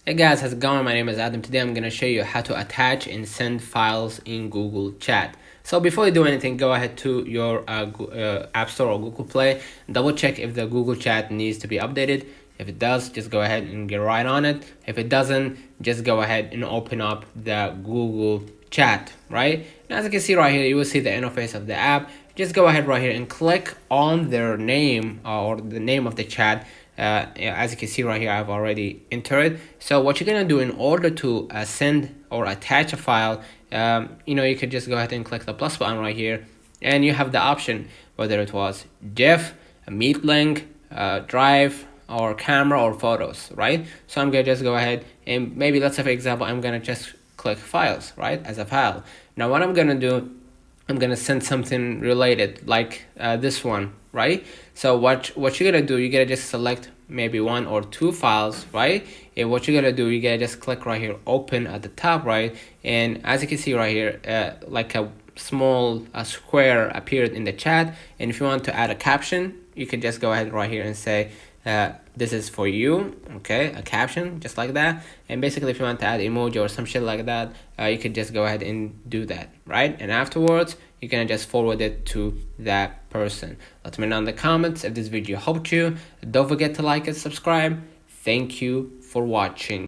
Hey guys, how's it going? My name is Adam. Today I'm going to show you how to attach and send files in Google Chat. So before you do anything, go ahead to your App Store or Google Play. Double check if the Google Chat needs to be updated. If it does, just go ahead and get right on it. If it doesn't, just go ahead and open up the Google Chat, right? And as you can see right here, you will see the interface of the app. Just go ahead right here and click on their name or the name of the chat. As you can see right here, I've already entered it. So what you're gonna do in order to send or attach a file, you could just go ahead and click the plus button right here, and you have the option whether it was GIF, a Meet link, Drive, or camera or photos, right? So I'm gonna just go ahead and maybe let's say for example, I'm gonna just click files, right, as a file. Now what I'm gonna do, I'm gonna send something related like this one, right? So what you're gonna do, you're gonna just select maybe one or two files, right? And what you're gonna do, you're gonna just click right here, open at the top, right? And as you can see right here, like a small square appeared in the chat. And if you want to add a caption, you can just go ahead right here and say this is for you, okay, a caption just like that. And basically if you want to add emoji or some shit like that, you could just go ahead and do that, right? And afterwards you're gonna just forward it to that person. Let me know in the comments if this video helped you. Don't forget to like and subscribe. Thank you for watching.